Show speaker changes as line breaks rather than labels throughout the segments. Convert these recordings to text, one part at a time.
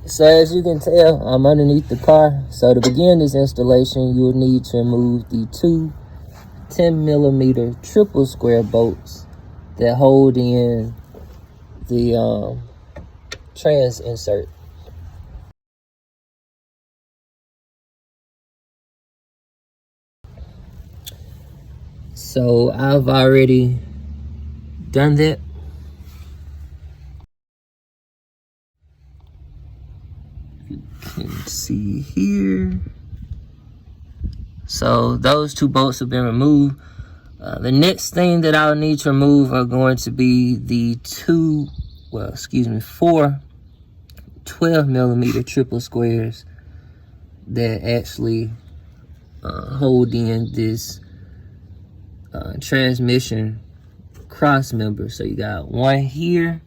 So as you can tell, I'm underneath the car. So to begin this installation, you'll need to remove the two 10mm triple square bolts that hold in the trans insert. So I've already done that. You can see here. So those two bolts have been removed. The next thing that I'll need to remove are going to be the four 12mm triple squares that actually hold in this transmission cross member. So you got one here,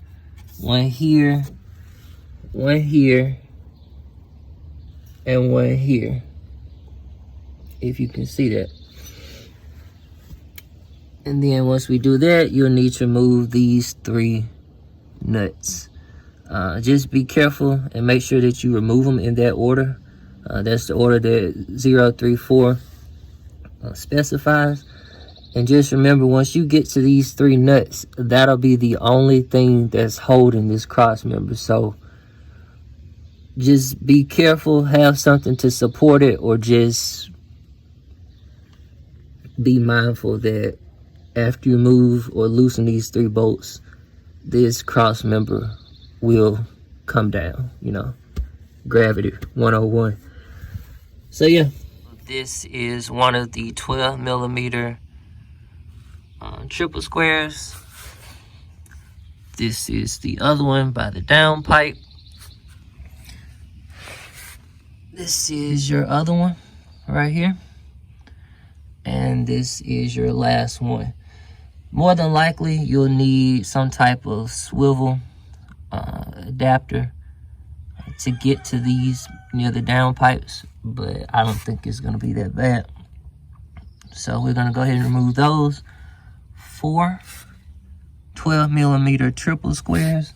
one here, one here, and one here, if you can see that. And then once we do that, you'll need to remove these three nuts. Just be careful and make sure that you remove them in that order. That's the order that 034 specifies. And just remember, once you get to these three nuts, that'll be the only thing that's holding this cross member. So just be careful, have something to support it, or just be mindful that after you move or loosen these three bolts, this cross member will come down, you know, gravity 101. So yeah, this is one of the 12mm triple squares. This is the other one by the downpipe. This is your other one right here. And this is your last one. More than likely, you'll need some type of swivel adapter to get to these near the downpipes, but I don't think it's gonna be that bad. So we're gonna go ahead and remove those four 12mm triple squares.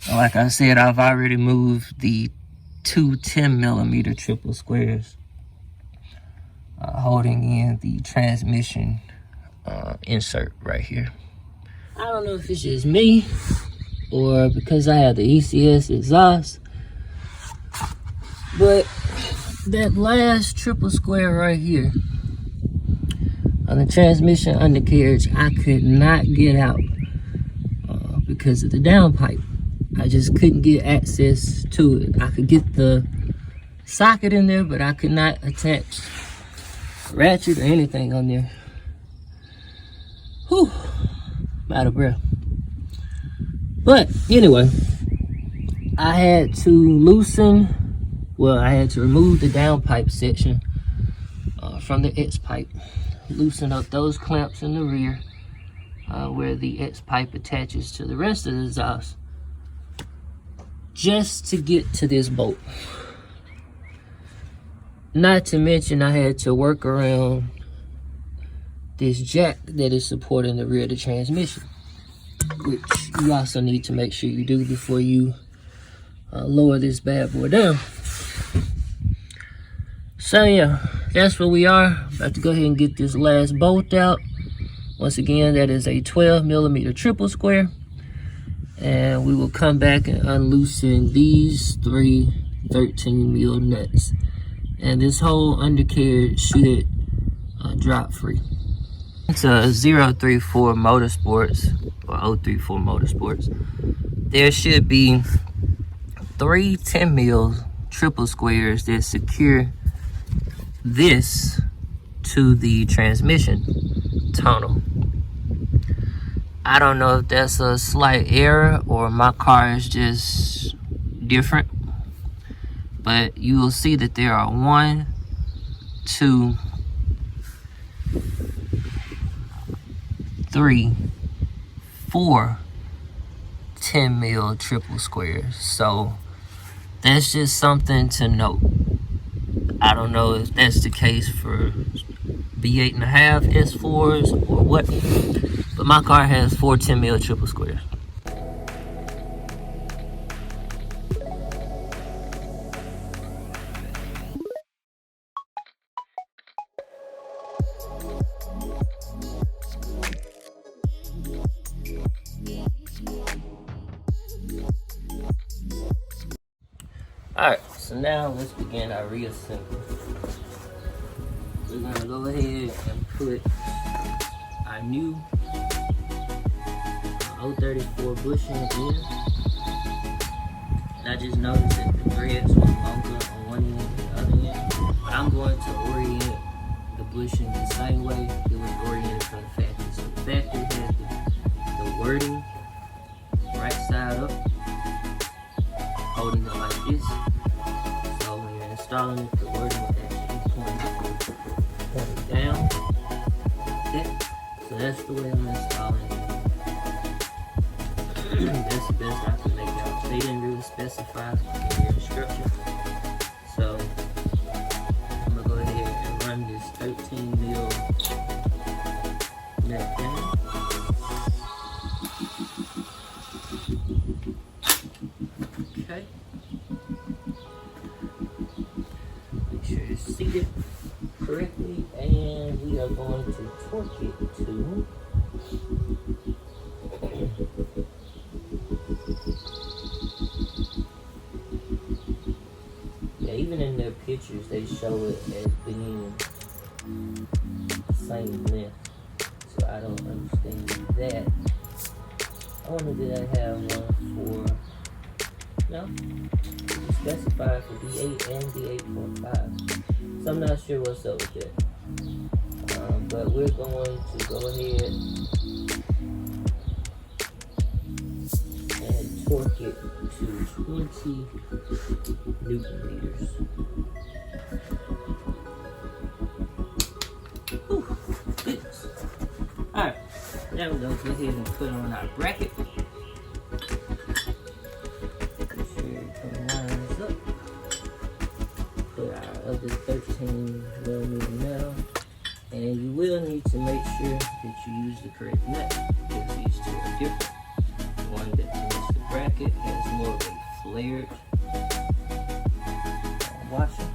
Like I said, I've already moved the two 10mm triple squares holding in the transmission insert right here. I don't know if it's just me or because I have the ECS exhaust, but that last triple square right here on the transmission undercarriage, I could not get out because of the downpipe. I just couldn't get access to it. I could get the socket in there, but I could not attach ratchet or anything on there. Whew, I'm out of breath. But anyway, I had to remove the downpipe section from the X pipe. Loosen up those clamps in the rear where the X pipe attaches to the rest of the exhaust, just to get to this bolt. Not to mention, I had to work around this jack that is supporting the rear of the transmission, which you also need to make sure you do before you lower this bad boy down. So yeah, that's where we are. About to go ahead and get this last bolt out. Once again, that is a 12mm triple square. And we will come back and unloosen these three 13mm nuts. And this whole undercarriage should drop free. It's a 034 Motorsports, or 034 Motorsports. There should be three 10mm triple squares that secure this to the transmission tunnel. I don't know if that's a slight error or my car is just different, but you will see that there are 1, 2, 3, 4 10mm triple squares. So that's just something to note. I don't know if that's the case for B8.5 S4s or what, but my car has 4 10mm triple squares. Alright, so now let's begin our reassembly. We're gonna go ahead and put our new 034 bushing in. And I just noticed that the threads were longer on one end than the other end. But I'm going to orient the bushing the same way it was oriented from the factory. So the factory has the wording right side up, holding it like this. So when you're installing it, the wording will actually point down. Okay. So that's the way I'm installing it. That's the best I can make out. They didn't really specify in your instructions. So I'm gonna go ahead and run this 13 mil nut down. Okay. Make sure it's seated correctly, and we are going to torque it to even in their pictures, they show it as being the same length. So I don't understand that. I wonder did I have one for, no, it's specified for D8 and D8.5. So I'm not sure what's up with that. But we're going to go ahead and torque it to 20 Newton meters. Whew, goodness. Alright, now we're going to go ahead and put on our bracket. Make sure everything lines up. Put our other 13 millimeter metal. And you will need to make sure that you use the correct nut, because these two are different. The one that connects the bracket has more of a flared washer.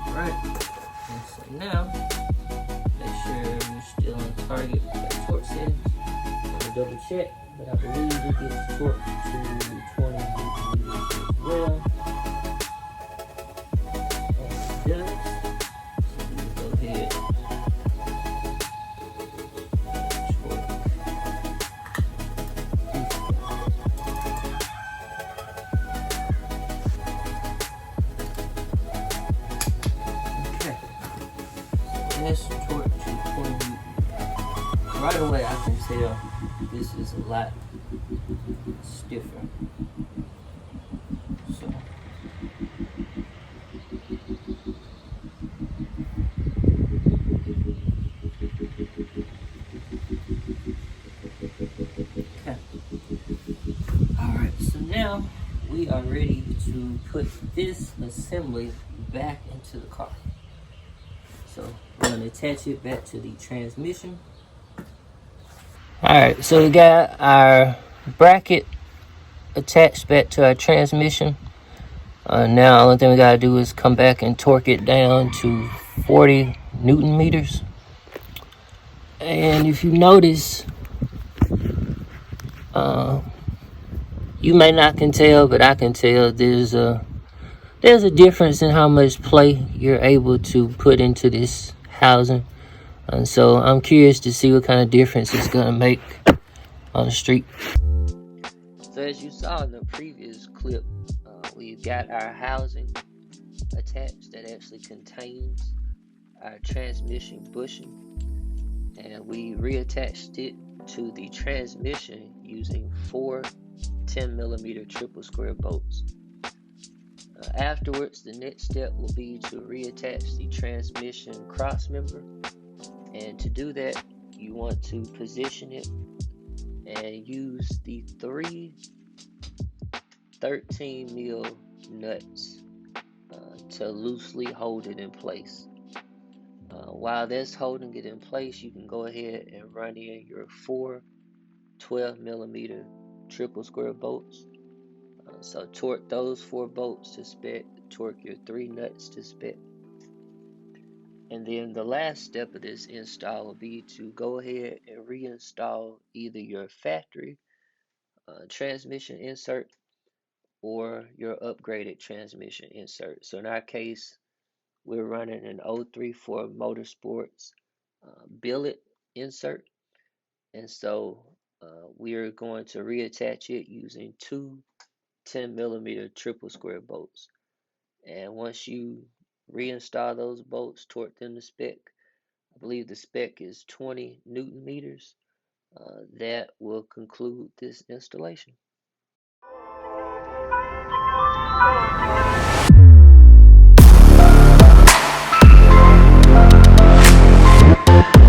Alright, and so now, make sure we're still on target with that torque settings. I'm going to double check, but I believe it gets torqued to 20 Newton meters as well. And it does. So we will go ahead and torque this guy. Okay, so let's torque to 20 Newton. Right away I can tell this is a lot stiffer. So okay. Alright, so now we are ready to put this assembly back into the car. So we're going to attach it back to the transmission. Alright, so we got our bracket attached back to our transmission. Now the only thing we got to do is come back and torque it down to 40 Newton meters. And if you notice, you may not can tell, but I can tell there's a difference in how much play you're able to put into this housing. And so I'm curious to see what kind of difference it's going to make on the street. So as you saw in the previous clip, we've got our housing attached that actually contains our transmission bushing, and we reattached it to the transmission using 4 10 millimeter triple square bolts. Afterwards, the next step will be to reattach the transmission cross member, and to do that you want to position it and use the 3 13 mil nuts to loosely hold it in place. While that's holding it in place, you can go ahead and run in your 4 12 millimeter triple square bolts. So torque those 4 bolts to spec, torque your 3 nuts to spec. And then the last step of this install will be to go ahead and reinstall either your factory transmission insert or your upgraded transmission insert. So in our case, we're running an 034 Motorsports billet insert, and so we're going to reattach it using two 10mm triple square bolts. And once you reinstall those bolts, torque them to spec, I believe the spec is 20 Newton meters. That will conclude this installation.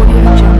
Audio